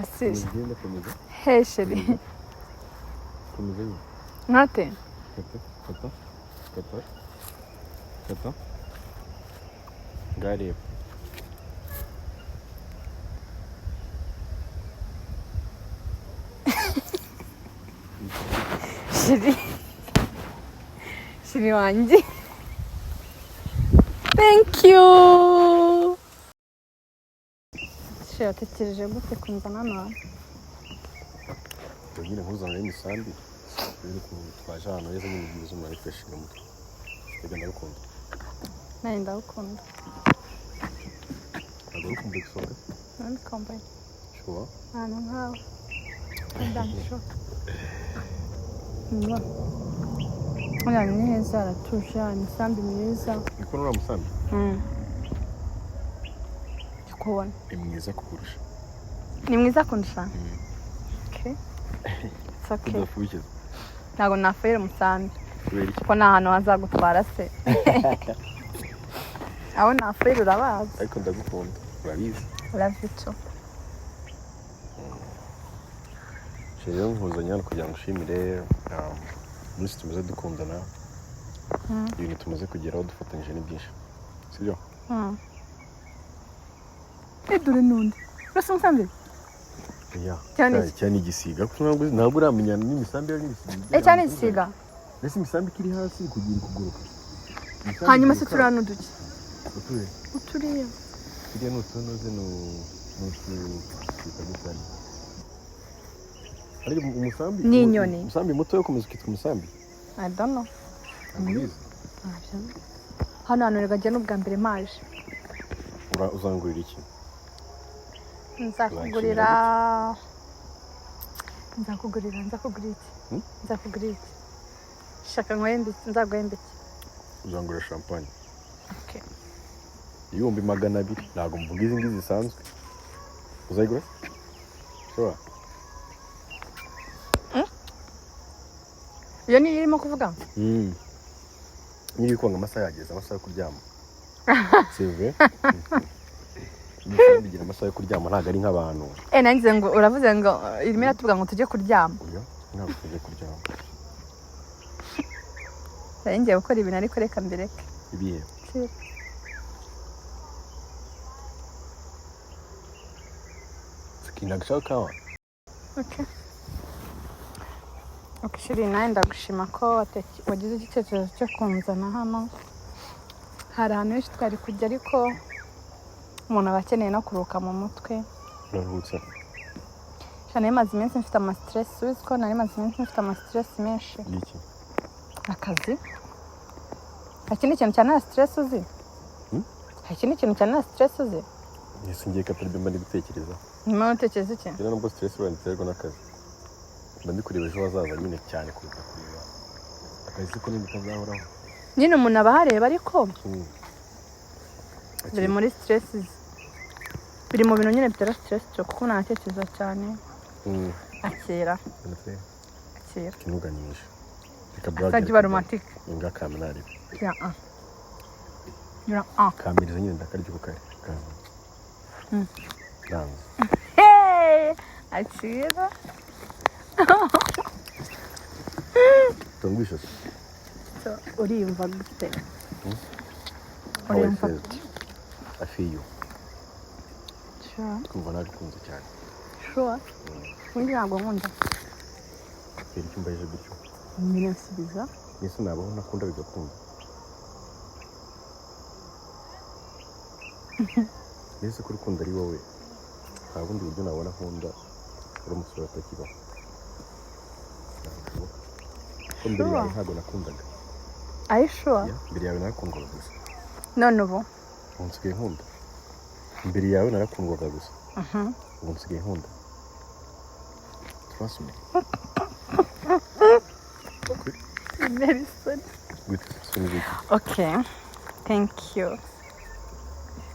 Assis. Komeza. Hey chérie. Komeza. Nate. Kata. Gari. Chérie wanjye. Thank you. Chérie watekereje gute kunzana nawe? Nyine nkuzanira imisambi. Rero twaje ahantu heza nyine bivuze umuntu refreshing umutwe. Ega ndagukunda. Nanjye ndagukunda. Ndagukunda gusohoka. Nanikombaye. Sure. Ahantu nkawe. Ndandishoka. Uriya ni mwiza aratuje, imisambi myiza. Niko nura musambi? Ndikubona. Ni mwiza kukurusha. Ni mwiza kundusha? Okay. It's okay. Udafukiza. Ntabwo nafayira umusambi. Kubera iki? Kuko nta hantu hazagutwara se. Aho nafayira urabazi. Ariko ndagukunda. Urabizi. Urabico. Rero nkuzanye hano kugira ngo ushimire umunsi tumaze dukundana. Ibintu tumaze kugeraho dufatanyije ni byinshi. Sibyo? Dore nundi. Urasa umusambi? Yeah. Cyane igisiga. Ntabwo uramenyana n'imisambi yawe n'ibisiga. Cyane igisiga. Mbese imisambi kiri hasi kugira kuguruka. Hanyuma se turana uduki. Uturiye. Kiriya n'utunoze n'utugutani. Ari umusambi. Ni inyoni. Umusambi muto yo komeza ukitwa umusambi. I don't know. Hano hantu regajya n'ubwa mbere maje. Uzangurira iki? Nzakugurira iki? Shaka nkwembe, nzaguhembe iki? Uzangurira champagne. Okay. Ibihumbi 200. Ntabwo mvuga izi ngizi zisanzwe. Uzayigura? Sure. Iyo ni irimo kuvuga? Nyiri kwanga amasaha yageze, amasaha yo kuryama. Seve. Bigira amasaha yo kuryama ntago ari nk'abantu. Nangize ngo uravuze ngo irimo iratuvuga ngo tujye kuryama. Oya, ntabwo tujye kuryama. Ngiye gukora ibintu ariko reka mbireke. Ibihe? Sinagashaka kawa. Okay. Shiri nawe ndagushima ko wagize igitekerezo cyo kunzana hano. Hari ahantu henshi twari kujya ariko umuntu aba akeneye no kuruhuka mu mutwe. Naruhutse. Cyane maze iminsi mfite ama stress, uzi ko nari maze iminsi mfite ama stress menshi. Iki? Akazi. Hakindi ikintu cyane stress uzi? Hakindi ikintu cyane stress uzi? Ese ngiye katarbe mba ndibitekereza. Nyuma utekereza iki? Rero nubwo stress uranditerwa n'akazi. Mba kureba ejo hazaza nyine cyane kuruta kureba akazi ko n'indi kazahoraho. Nyine umuntu aba hareba ariko biri muri stress, biri mu bintu nyine bitera stress cyo kuko natekereza cyane. Akira kinuganisha akajiba romantic inga kaminari ya kamiriza nyine ndakaryo kukare danza akira tungwisho uriyumva gute? Uriyumva afiyo sure kumva nabikunze cyane sure undi ntabwo nkunda kiri cyumba je bityo nyine nsubiza nese nabaho nakunda bigakunda nese kuri kunda ari wowe nta bundi buryo nabona nkunda uri umusore atakibaho ko mbere yawe ntabwo nakundaga. Are you sure? Mbere yawe narakundwaga gusa. None ubu nsigaye nkunda. Mbere yawe narakundwaga gusa. Ubu nsigaye nkunda. Trust me. Very soon. Good. Okay. Thank you.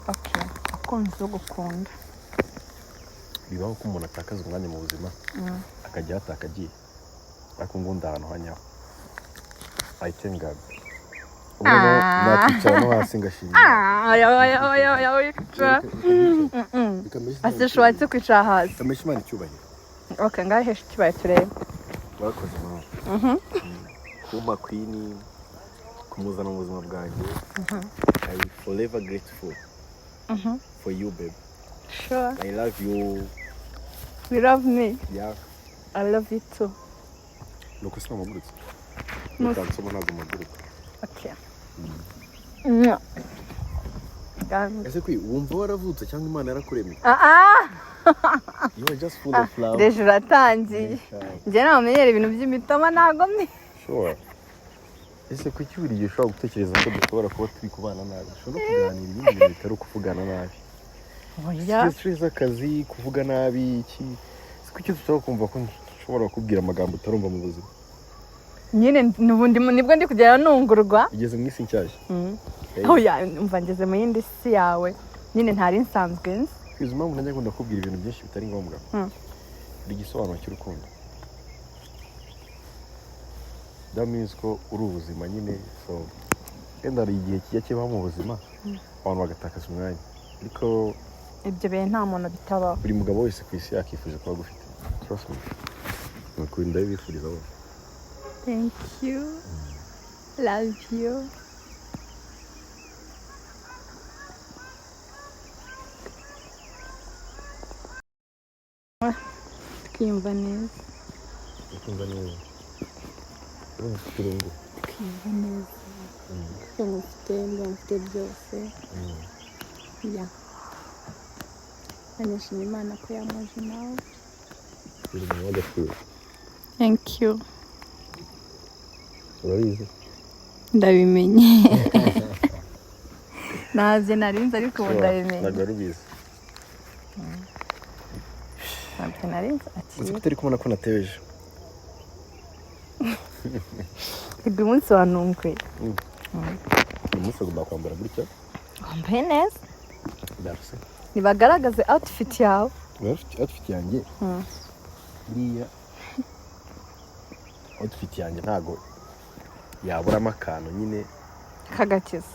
Okay. Akunze gukunda. Bibaho ko umuntu atakaza umwanya mu buzima akajya atakagiye. Ariko ngunda ahantu hanyaho. I thank God. nakwicara no hasi ngashima ase ushobora kwicara hasi kamesha Imana icyubahiro. Okay, ngaho hesha ikibaye turebe. Bakoze mama. Kuma queen kumuzana mu buzima bwanjye. I will forever grateful for you, babe. Sure. I love you. You love me. Yeah. I love you too. Nuko sima mabutse. No. Nuko ntabwo mabutse. Okay. Ese kwi wumva waravutse cyangwa Imana yarakuremye? You are just full of love. Deje uratangiye. Njye namenyera ibintu by'imitoma ntago mbi. Sure. Ese kuki buri gihe ushobora gutekereza ko dushobora kuba turi kubana nabi? Ushobora kuganira ibindi bintu bitari ukuvugana nabi. Oya. Stress akazi, kuvuga nabi iki. Kuki dushobora kumva ko nshobora kubwira amagambo utarumva mu buzima? Nyine nubundi nibwo ndi kugera nungurwa. Igeze mu isi nshyashya. Oya, umva ngeze mu yindi si yawe. Nyine ntari nsanzwe nzi. Kwiza impamvu najya ngunda kubwira ibintu byinshi bitari ngombwa. Buri gisobanuro cy'urukundo. That means ko uri ubuzima nyine, so wenda hari igihe kijya kibaho mu buzima abantu bagatakaza umwanya, ariko ibyo bihe nta muntu bitabaho. buri mugabo wese ku isi yakifuje kuba agufite. Trust me. Nuko ndabifuriza bose. Thank you. Love you. Twiyumva neza. Twiyumva neza. Twiyumva neza. Mufite byose. Ya. Anashimira Imana ko yamuje nawe. Thank you. Urabizi? Ndabimenye. Naze narinze ariko ndabimenye. Ntabwo ubizi. Ntabwo narinze ati. Uzi ko turi kubona ko nateje. Ibi munsi wanungwe. Umunsi ugomba kwambara gutya. Wambaye neza. Merci. Nibagaragaze outfit yawe. Outfit yanjye. Buriya outfit yanjye ntago yaburamo akantu nyine kagakiza.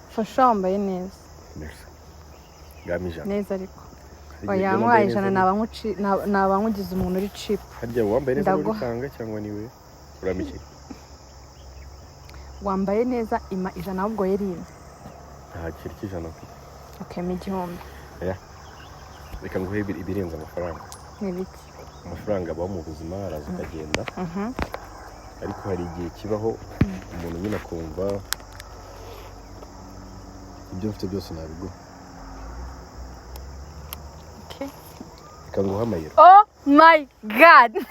Fasha wambaye neza. Merci. Gamija. Neza ariko. Oya nkwaye ijana nabankugize umuntu uri cheap. Harya wambaye neza n'ubikanga cyangwa niwe uramike? Wambaye neza ijana ahubwo yerinde. Nta kiri kijana pe. Okay, mu gihumbi. Yeah. Reka nguhe ibirenze amafaranga. Ni biki? Amafaranga aba mu buzima araza akagenda. Ariko hari igihe kibaho umuntu nyine akumva ibyo mfite byose nabiguha. Okay. Reka nguhe amayero. Oh my god.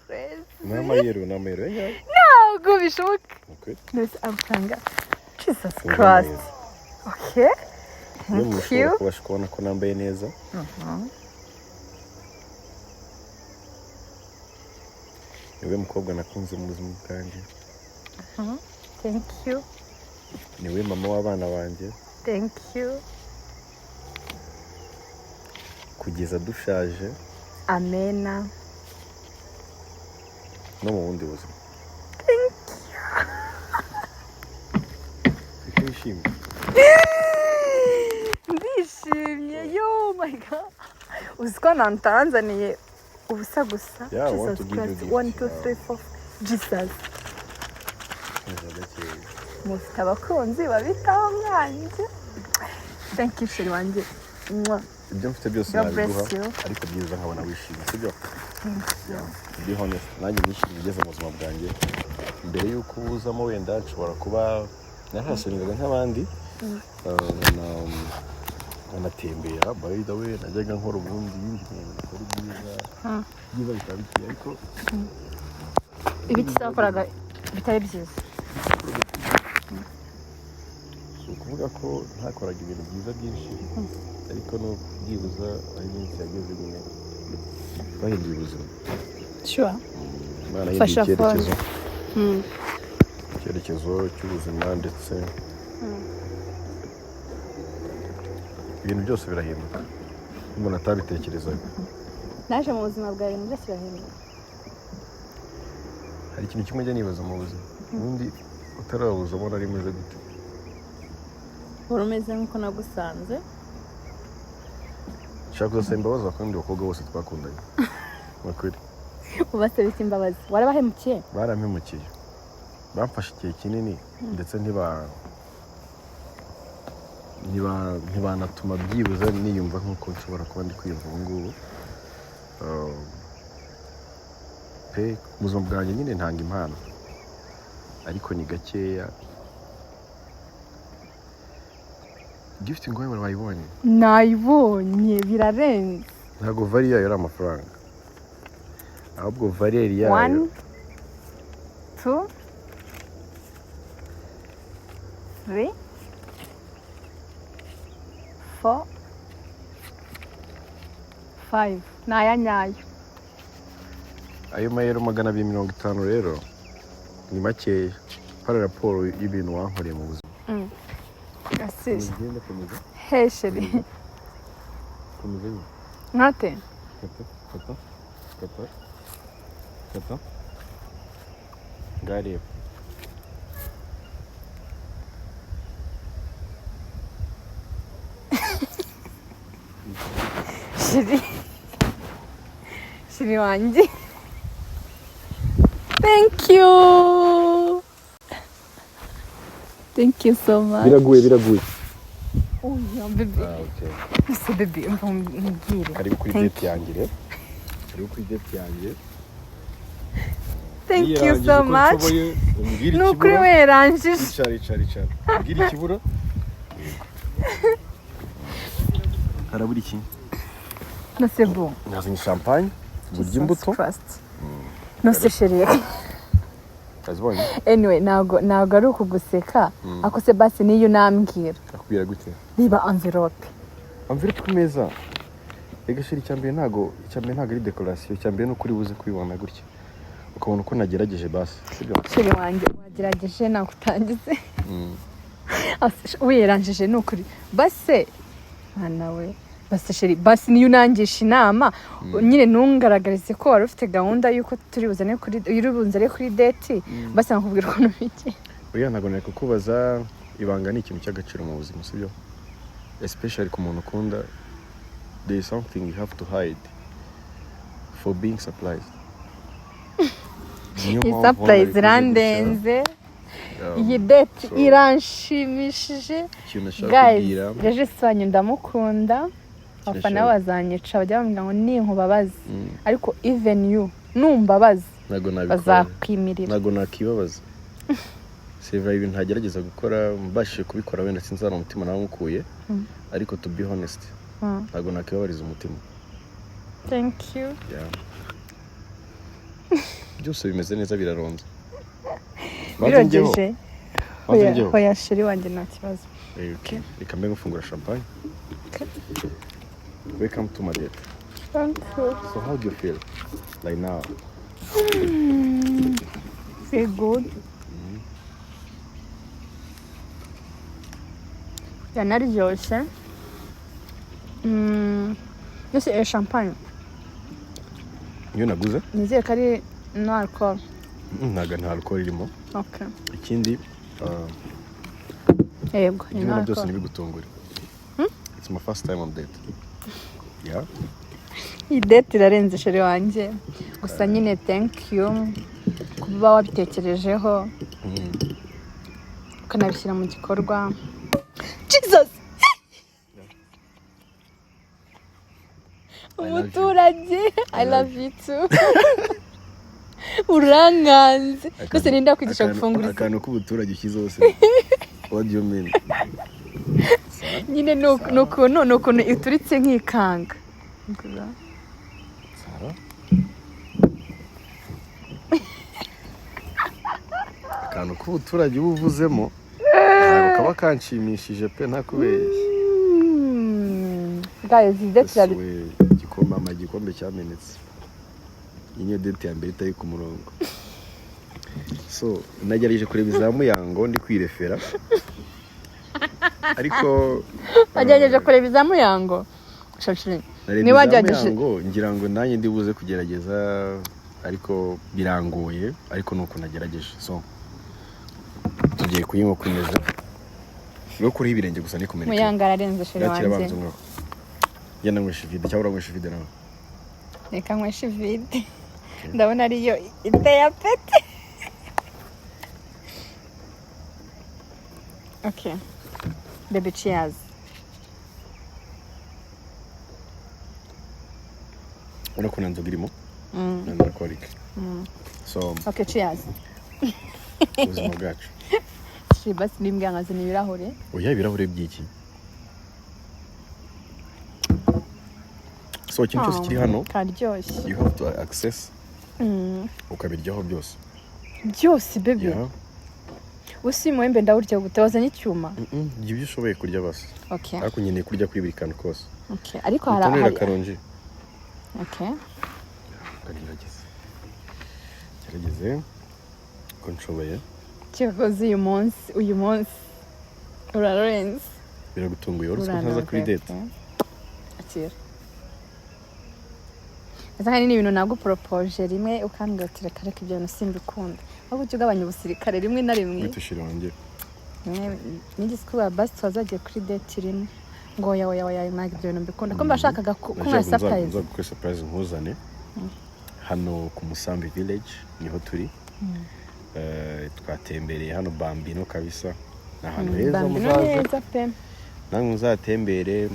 Crazy. N'amayero yayo. No, go bishoboka. Okay. Nese amfanga. Jesus Christ. Okay. Thank you. Kubasha kubona ko nambaye neza. Niwe mukobwa nakunze mu buzima bwanjye. Thank you. Niwe mama w'abana banjye. Thank you. Kugeza dushaje. Amena. No mu bundi buzima. Thank you. Ndishimye. Ndishimye. Yo my god. Uziko nantanzaniye ubusa gusa. Yeah, Jesus Christ. 1 2 3 4. Jesus. Mufite abakunzi babitaho mwanje. Thank you sheri wanjye. Ibyo mfite byose nabiguha ariko byiza nkabona wishimye sibyo? Be honest, nanjye nishimye ugeze mu buzima bwanjye. Mbere y'uko uzamo wenda nshobora kuba narasengaga nk'abandi. Anatembera by the way najyaga nkora ubundi ibindi bintu bitari byiza bikaba bikwiye ariko ibiki zakoraga bitari byiza. Ukuvuga ko ntakoraga ibintu byiza byinshi ariko no byibuza ari iminsi yageze nyine bahinduye ubuzima. Sure. Fasha icyerekezo cy'ubuzima ndetse ibintu byose birahinduka umuntu atabitekerezaga. Naje mu buzima bwa ibintu byose birahinduka. hari ikintu kimwe njya nibaza mu buzima ubundi utarabuza ubona ari meze gute uri umeze nk'uko nagusanze nshaka kuzasaba imbabazi abakobwa bakobwa bose twakundanye bakuri ubasabye imbabazi warabahemukiye barampemukiye bamfashe igihe kinini ndetse ntibanatuma byibuze niyumva nk'uko nshobora kuba ndi kwiyumva ubu ngubu pe mu buzima bwanjye nyine ntanga impano ariko ni gakeya gift ngo wowe wayibonye nayibonye birarenze ntabwo vari yayo ari amafaranga ahubwo variyeri yayo 1 2 3 4 5 naya nyayo ayo mayero 250 rero ni makeya para raporo y'ibintu wankoreye mu buzima asije hesheri nkate kata ngareba shiri wanjye thank you so much biraguye oh yeah baby okay so baby mbwire karibu kuri date yanjye thank you so much nukuri weranjije icara mbwira ikibura harabura iki no c'est bon nazanye champagne burya imbuto no c'est chérie kazibonye anyway ntago ari ukuguseka ako se basi niyo nambwira akubwira gute niba envelope ku meza ega shiri icyambere ntago ari decoration icyambere no kuri buze kubibona gutya ukabona uko nagerageje basi sibyo shiri wanjye wagerageje nakutangize wiyeranjije nukuri base nawe base shiri basi niyo nangisha inama nyine ntungaragarize ko wari ufite gahunda yuko turi buzane kuri date basi nakubwira ukuntu bike oya ntago nari kukubaza ibanga ni ikintu cy'agaciro mu buzima sibyo especially ku muntu ukunda there is something you have to hide for being surprised surprise irandenze iyi date iranshimishije guys reje sanyu ndamukunda abafana bazanyica bajya bambwira ngo ninkubabaza ariko even you numbabaza bazakwimirira ntago nakibabaza seva ibintu ntagerageza gukora mbashije kubikora wenda sinzana umutima nawe mukuye ariko to be honest ntago nakibabariza umutima thank you byose bimeze neza biraronze birogeje hoya shiri wanjye nta kibazo reka mbe ngufungura champagne welcome to my date thank you so how do you feel like now feel good yanaryoshye mbese champagne iyo naguze nizeye ko ari no alcohol nta alcohol irimo okay ikindi yego ni no byose nibigutungura it's my first time on date iyi date irarenze sheri wanjye gusa nyine thank you kuba wabitekerejeho ukanabishyira mu gikorwa Jesus umuturage I love you too uranganze gusa ninda kwigisha gufungura akantu k'ubuturage ushyize hose what do you mean nyine nukuntu ituritse nk'ikanga akantu k'ubuturage uba uvuzemo ntabwo kaba kanshimishije pe ntakubeshye guys igikombe cyamenetse iyi niyo date ya mbere itari ku murongo so nagerageje kureba izamu yango ndi kwirefera ariko wagerageje kureba izamu yango ni wagerageje ngira ngo nanjye ndi buze kugerageza ariko birangoye ariko nuko nagerageje so tugiye kuyinywa ku meza no kuri ibirenge gusa ni kumeneka Muyanga ararenze sheri wanjye yenda nywesha vide cyangwa nywesha vide nawe reka nywesha vide ndabona ariyo iteye apeti okay baby cheers urakuna nzoga irimo nanda alcoholic so okay cheers ubuzima bwacu basi nimbwa nkazana ibirahure oya ibirahure by'iki so ikintu cyose kiri hano karyoshye you have to access ukabiryaho byose baby usi muhembe ndawurya gute wazanye icyuma ibyo ushoboye kurya basi okay ariko nkeneye kurya kuri buri kantu kose okay ariko hari karonji okay gerageze ko nshoboye cyakoze uyu munsi urarenze biragutunguye uretse ntaza kuri date akira Azahani ni ibintu nagupropose rimwe ukambwira ati reka ibyo bintu simbikunda ahubwo ugabanya ubusirikare rimwe na rimwe witushira wanjye nigisukuba basi twazagiye kuri date rimwe ngo oya ntabwo ibyo bintu mbikunda ko mbashakaga kumwa surprise nza gukora surprise nkuzane hano ku Musambi village niho turi twatembereye hano Bambino kabisa ahantu heza muzaza pe namwe muzatembere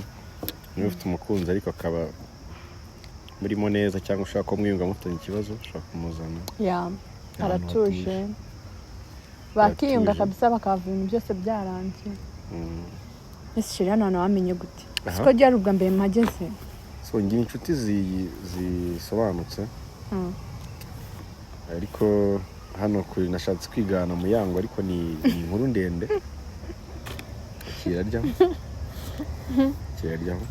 niba ufite umukunzi ariko akaba murimo neza cyangwa ushaka ko mwiyunga mufitanye ikibazo ushaka kumuzana aratuje bakiyunga kabisa bakava ibintu byose byarangiye ese shira none wamenye gute siko ryari ubwa mbere mpageze so ngira inshuti zisobanutse ariko hano kuri nashatse kwigana Muyango ariko ni inkuru ndende kiraryaho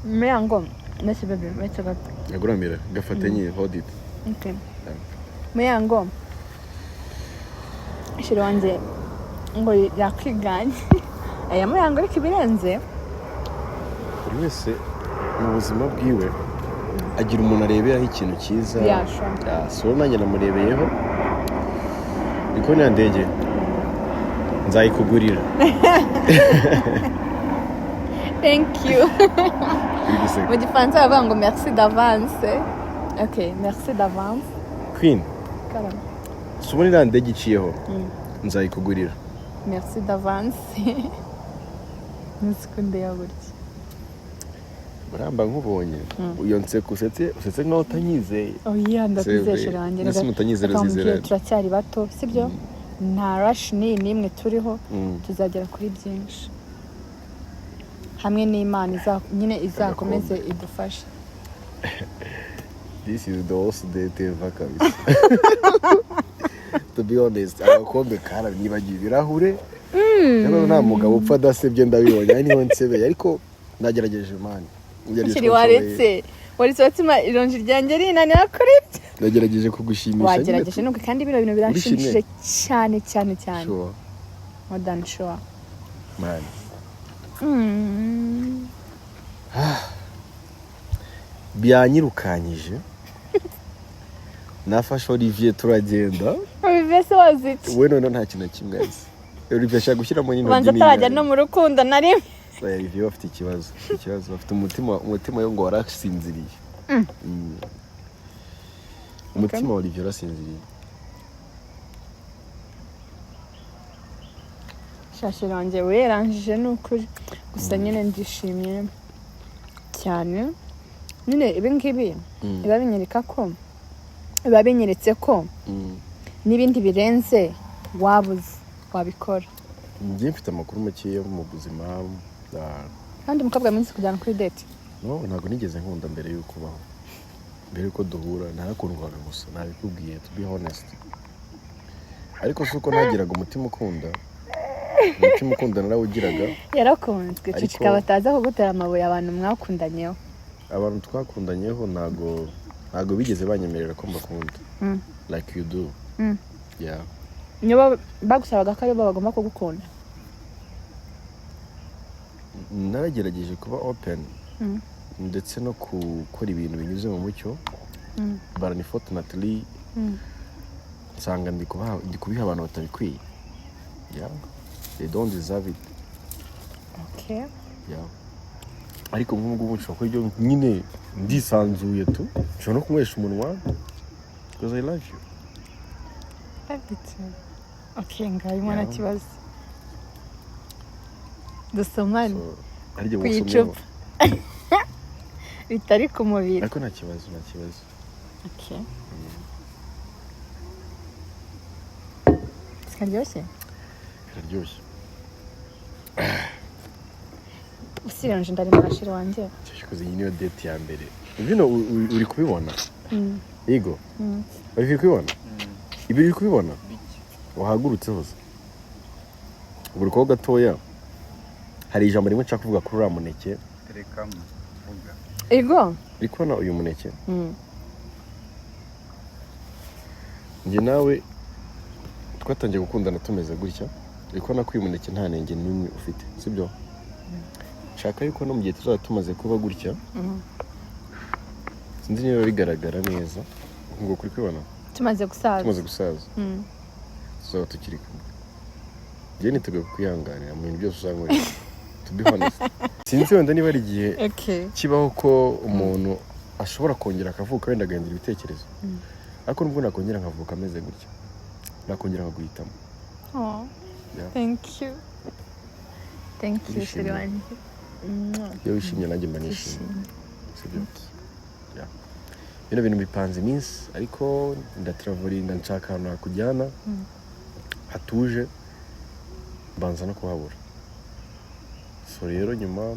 Muyango nese bebe wetse gato yaguramira gafatanye hold it okay Muyango shira wanjye ngo yakwiganye aya Muyango ariko ibirenze buri wese mu buzima bwiwe agira umuntu areberaho ikintu cyiza so nanjye namurebeyeho niko nyandege nzayikugurira thank you mu gifaransa bavuga ngo merci d'avance okay merci d'avance queen suboni ndege iciyeho nzayikugurira merci d'avance nsikunde ya buryo baramba nkubonye uyo nseko usetse nkaho utanyizeye oya ndakwizesha ranjye nese mutanyizera zizera turacyari bato sibyo nta rush nimwe turiho tuzagera kuri byinshi hamwe n'Imana nyine izakomeze idufashe this is the host date vakabisa to be honest abakombe kara nibagiye ibirahure rero nta mugabo upfa dasebye ndabibonye ari niho nsebeye ariko ndagerageje man kiri waretse watima ironji ryanjye rinanira kuri byo ndagerageje kugushimisha wagerageje nuko kandi bino bintu birashimishije cyane sure more than sure man byanyirukanyije nafashe Olivier turagenda Olivier se waziti we none nta kintu kimwe azi Olivier ashaka gushyiramo n'intoki banza tarajya no mu rukundo nari Olivier bafite ikibazo bafite umutima yo ngo warasinziriye umutima wa Olivier warasinziriye shashira wanjye weranjije n'ukuri gusa nyine ndishimye cyane nyine ibi ngibi biba binyereka ko biba binyeretse ko n'ibindi birenze wabuze wabikora njye mfite amakuru make yo mu buzima kandi umukobwa mwiza kujyana kuri date no ntabwo nigeze nkunda mbere y'uko baho mbere y'uko duhura narakundwaga gusa nabikubwiye to be honest ariko si uko nagiraga umutima ukunda narawugiraga yarakunzwe cicika bataza kugutera amabuye abantu mwakundanyeho abantu twakundanyeho ntago bigeze banyemerera ko mbakunda like you do yeah niba bagusabaga ko aribo bagomba kugukunda naragerageje kuba open ndetse no gukora ibintu binyuze mu mucyo but unfortunately nsanga ndi kubiha abantu batabikwiye. Yeah, they don't deserve it. Okay. Yeah, ariko nk'ubu nshobora ko ibyo nyine ndisanzuye tu nshobora no kumwesha umunwa because I love you. Okay, ngaho mwana kibazo dusomane ariko kwicupa bitari ku mubiri ariko nta kibazo. Okay. Sikaryoshye biraryoshye. usiranje ndari murashira wanje cyashikoze iyi niyo date ya mbere bino uri kubibona. Yego uri kubibona ibi uri kubibona wahagurutse hose uri ko gatoya. Hari ijambo rimwe nshaka kuvuga kuri uriya muneke. Reka mvuga. Ego uri kubona uyu muneke njye nawe twatangiye gukundana tumeze gutya. Uri kubona ko uyu muneke nta nenge n'imwe ufite sibyo? Nshaka yuko no mu gihe tuzaba tumaze kuba gutya sinzi niba bigaragara neza ngo kuri kubibona tumaze gusaza tuzaba tukiri kumwe. Njye niteguye kukwihanganira mu bintu byose uzankorera to be honest. Sinzi wenda niba ari igihe kibaho ko umuntu ashobora kongera akavuka wenda agahindura ibitekerezo ariko nubwo nakongera nkavuka ameze gutya nakongera nkaguhitamo. Thank you shiri wanjye. Iyo wishimye nanjye mba nishimye sibyo? Bino bintu bipanze iminsi ariko ndatravolinga nshaka ahantu hakujyana hatuje mbanza no kuhabura. So rero nyuma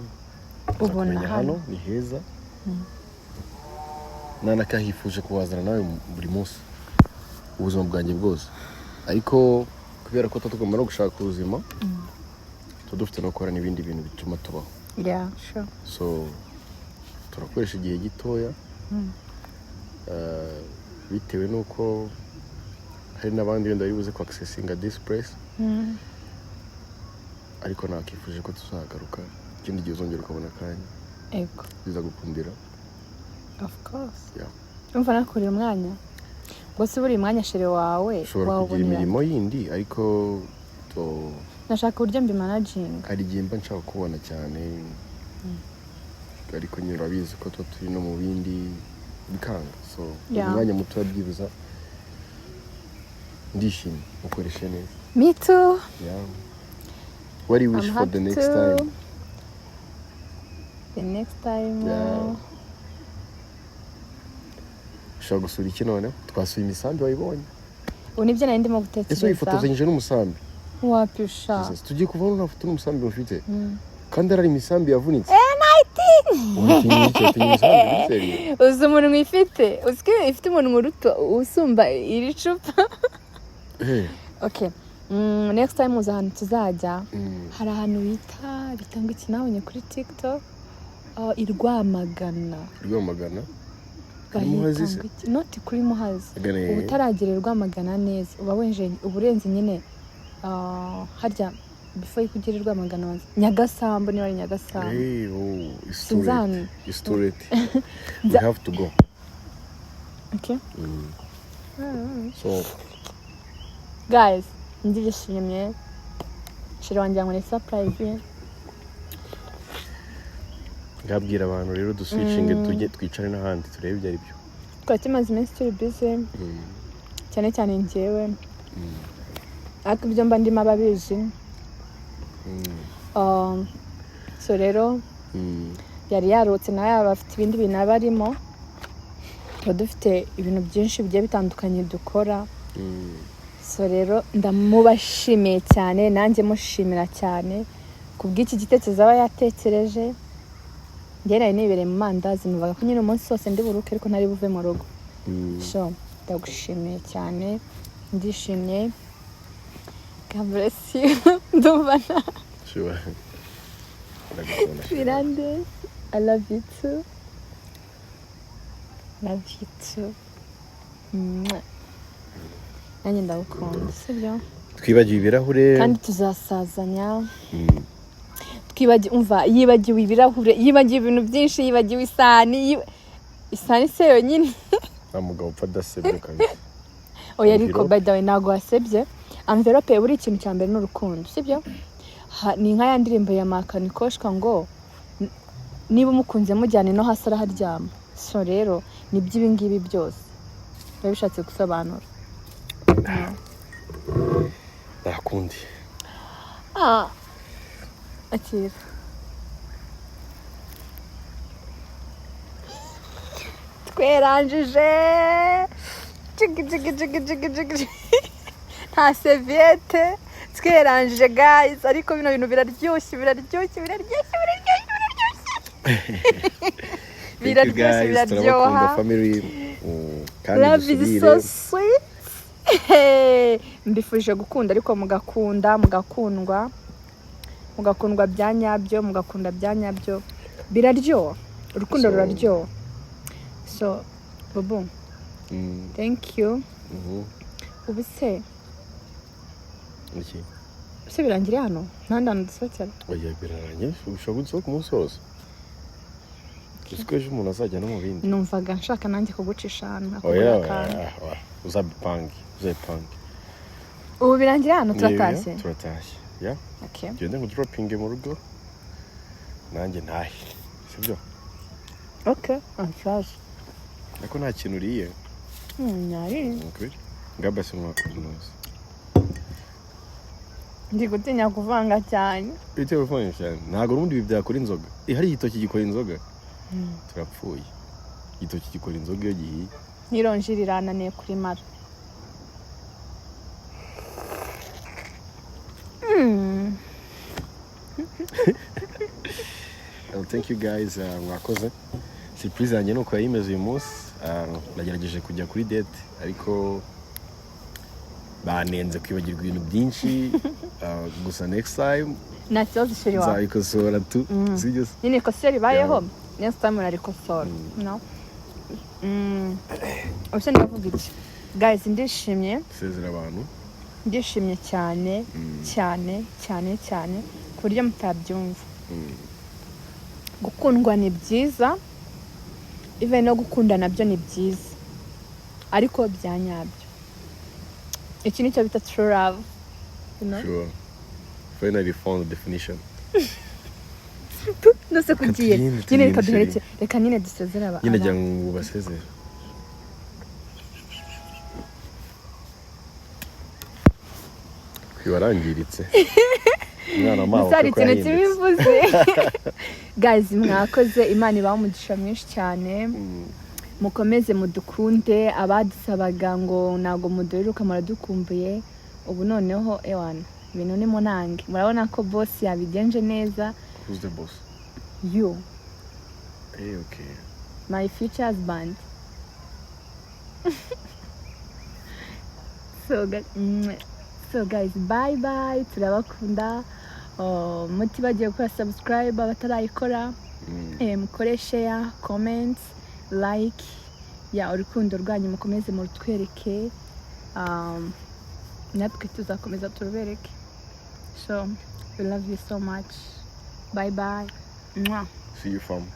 ubona hano ni heza nanakahifuje kuwazana nawe buri munsi ubuzima bwanjye bwose ariko kubera ko tutagomba no gushaka ubuzima dufite no gukora n'ibindi bintu bituma tubaho. Yeah, sure. So turakoresha igihe gitoya bitewe nuko hari n'abandi wenda bari buze ku accessinga this place ariko nakifuje ko tuzagaruka ikindi gihe uzongera ukabona akanya. Ego biza gukundira. Of course. Yeah. Umva nakurira umwanya bose buri mwanya shere wawe wabonera imirimo yindi ariko nashaka uburyo mbi managing. Hari igihe mba nshaka kubona cyane ariko nyine urabizi ko turi no mu bindi bikanga. So umwanya muto wabyibuza ndishimye ukoreshe neza. Me too. Yeah. What do you wish for the next time? The next time. Yeah. Ushaka gusura iki none? Twasuye imisambi wayibonye? Nibyo nari ndimo gutekereza. Ese wifotozanyije n'umusambi? Wapi usha? Tugiye kuvana n'afoto n'umusambi mufite. Kandi ari imisambi yavunitse. Uzi umuntu ifite ifite umuntu muruto usumba iri cupa. Okay. Next time uza ahantu tuzajya hari ahantu bitanga iki nabonye kuri TikTok irwamagana. Not kuri Muhazi ubutaragera Rwamagana neza uba wenje uburenze nyine harya before kugira Rwamagana Nyagasambu niba ari Nyagasambu. It's too late. We have to go. Okay. So guys ndishimye shira wanjye ngo ni surprise ngabwira abantu rero duswitchinge tujye twicare n'ahandi turebe ibyo ari byo. Twatimaze iminsi turi busy cyane cyane njyewe ariko ibyo mba ndimo ababizi. So rero yari yarotse nawe abafite ibindi bintu abarimo dufite ibintu byinshi bigiye bitandukanye dukora. So rero ndamubashimiye cyane nanjye mushimira cyane kubw'iki gitekerezo aba yatekereje. Njye nari nibereye mu mandazi nuvaga ko nyine umunsi wose ndi buruke ariko ntari buve mu rugo. So ndagushimiye cyane ndishimye. God bless you. Ndumvana. Sure. Mirande, I love you too. Love you too. Nanjye ndagukunda sibyo? Twibagiwe ibirahure kandi tuzasazanya. Umva yibagiwe ibirahure yibagiwe ibintu byinshi yibagiwe isani se yonyine. Amugabo upfa dasebye kabisa. oya ariko by the way ntago wasebye envelope buri ikintu cya mbere n'urukundo sibyo ni nka ya ndirimbo ya Makanikoshwa ngo niba umukunze mujyane no hasi araharyama so rero ni by'ibi ngibi byose biba bishatse gusobanura nakundi akira tweranjije nta serviette tweranjije guys ariko bino bintu biraryoshye biraryoha love is so sweet mbifurije gukunda ariko mugakundwa bya nyabyo mugakunda bya nyabyo biraryoha urukundo ruraryoha so bobo thank you ubuse se birangire hano ntandana dusokera oya biraranye ushobora gusohoka umunsi wose Ejo umuntu azajya no mu bindi numvaga nshaka nanjye kugucisha hano uzabipange ubu birangira hano turatashye ya gende ngo dropping mu rugo nanjye ntahe sibyo anshaje ariko nta kintu uriye nari ngabase mwakunoza ndi gutinya kuvanga cyane bite kuvanga cyane ntago urundi byakora inzoga hari igitoki gikora inzoga turapfuye igitoki gikora inzoga iyo gihiye nironje rirananiye kuri mara thank you guys mwakoze surprise yanjye nuko yayimeze uyu munsi nagerageje kujya kuri date ariko banenze kwibagirwa ibintu byinshi gusa next time nta kibazo sheri wawe nzabikosora tu sibyo nyine ikosa ribayeho next time urarikosora no ubuse ndavuga iki guys ndishimye sezera abantu ndishimye cyane ku buryo mutabyumva gukundwa ni byiza even no gukunda nabyo ni byiza ariko bya nyabyo iki nicyo bita true love sure finally found the definition nose kugiye nyine reka duhereke reka nyine dusezera abantu nyine jya ngo basezere kwibarangiritse umwana mawe ko ikintu kibivuze guys mwakoze imana ibaho umugisha mwinshi cyane mukomeze mudukunde abadusabaga ngo nago muduheruka muradukumbuye ubu noneho ewana ibintu ni munange murabona ko boss yabigenje neza. Who's the boss? You. Hey, okay. My future husband. So guys, bye bye. Turabakunda. Mutibagiye gukora subscribe abatarayikora. Mukore share, comment, like. Urukundo rwanyu mukomeze murutwereke. Natwe tuzakomeza turubereke. So we love you so much. Bye bye. Mwah. See you from